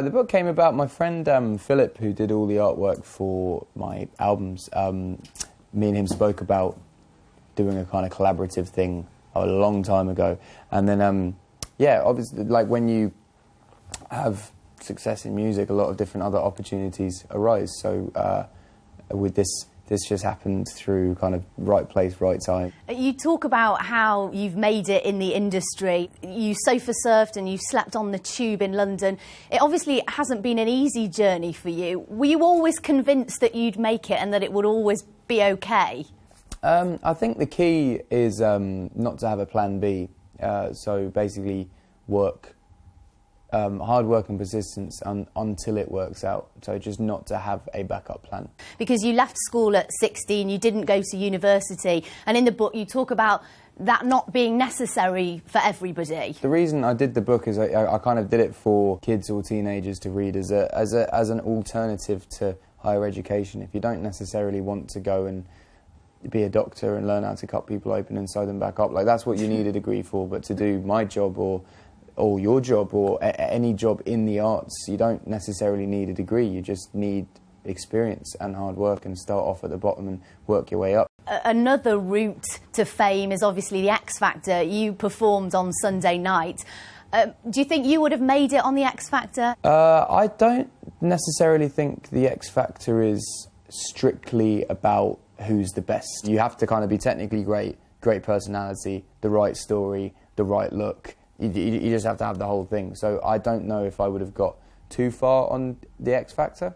The book came about, my friend Philip, who did all the artwork for my albums, me and him spoke about doing a kind of collaborative thing a long time ago. And then, yeah, obviously, like when you have success in music, a lot of different other opportunities arise. So with this just happened through kind of right place, right time. You talk about how you've made it in the industry. You sofa surfed and you slept on the tube in London. It obviously hasn't been an easy journey for you. Were you always convinced that you'd make it and that it would always be okay? I think the key is not to have a plan B. So basically work, hard work and persistence until it works out. So just not to have a backup plan. Because you left school at 16, you didn't go to university, and in the book you talk about that not being necessary for everybody. The reason I did the book is I kind of did it for kids or teenagers to read as an alternative to higher education. If you don't necessarily want to go and be a doctor and learn how to cut people open and sew them back up, like that's what you need a degree for. But to do my job or your job or any job in the arts, you don't necessarily need a degree. You just need experience and hard work, and start off at the bottom and work your way up. Another route to fame is obviously the X Factor. You performed on Sunday night. Do you think you would have made it on the X Factor? I don't necessarily think the X Factor is strictly about who's the best. You have to kind of be technically great personality, the right story, the right look. You just have to have the whole thing. So I don't know if I would have got too far on the X Factor.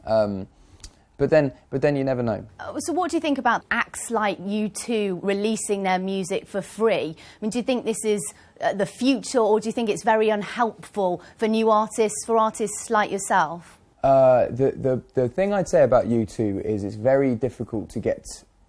But then you never know. So what do you think about acts like U2 releasing their music for free? I mean, do you think this is the future, or do you think it's very unhelpful for new artists, for artists like yourself? The thing I'd say about U2 is it's very difficult to get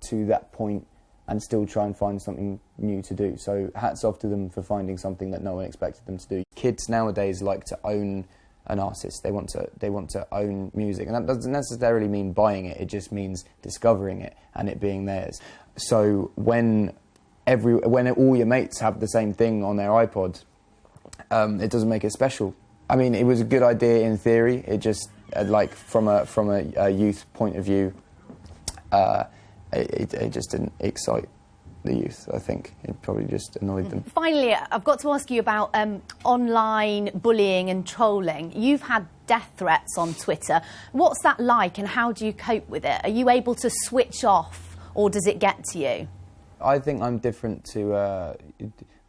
to that point and still try and find something new to do. So hats off to them for finding something that no one expected them to do. Kids nowadays like to own an artist. They want to own music, and that doesn't necessarily mean buying it. It just means discovering it and it being theirs. So when all your mates have the same thing on their iPod, it doesn't make it special. I mean, it was a good idea in theory. It just like from a youth point of view, it just didn't excite the youth. I think it probably just annoyed them. Finally, I've got to ask you about online bullying and trolling. You've had death threats on Twitter. What's that like, and how do you cope with it? Are you able to switch off, or does it get to you? I think I'm different to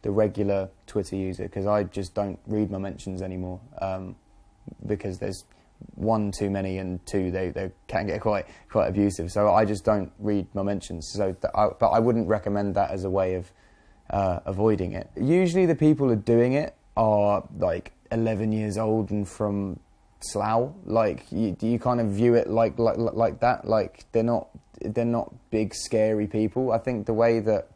the regular Twitter user, because I just don't read my mentions anymore, because there's one too many, and two, they can get quite abusive. So I just don't read my mentions. So, but I wouldn't recommend that as a way of avoiding it. Usually, the people who are doing it are like 11 years old and from Slough. Like you kind of view it like that. Like they're not big scary people. I think the way that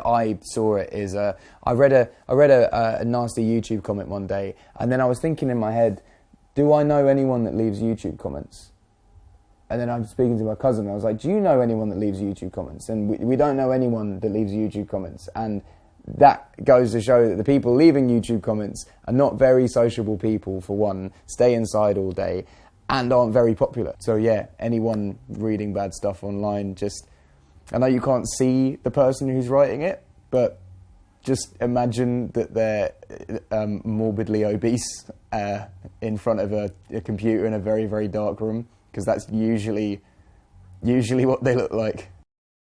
I saw it is I read a nasty YouTube comment one day, and then I was thinking in my head, do I know anyone that leaves YouTube comments? And then I'm speaking to my cousin, I was like, do you know anyone that leaves YouTube comments? And we don't know anyone that leaves YouTube comments. And that goes to show that the people leaving YouTube comments are not very sociable people, for one, stay inside all day, and aren't very popular. So yeah, anyone reading bad stuff online, just, I know you can't see the person who's writing it, but just imagine that they're morbidly obese in front of a computer in a very, very dark room, because that's usually what they look like.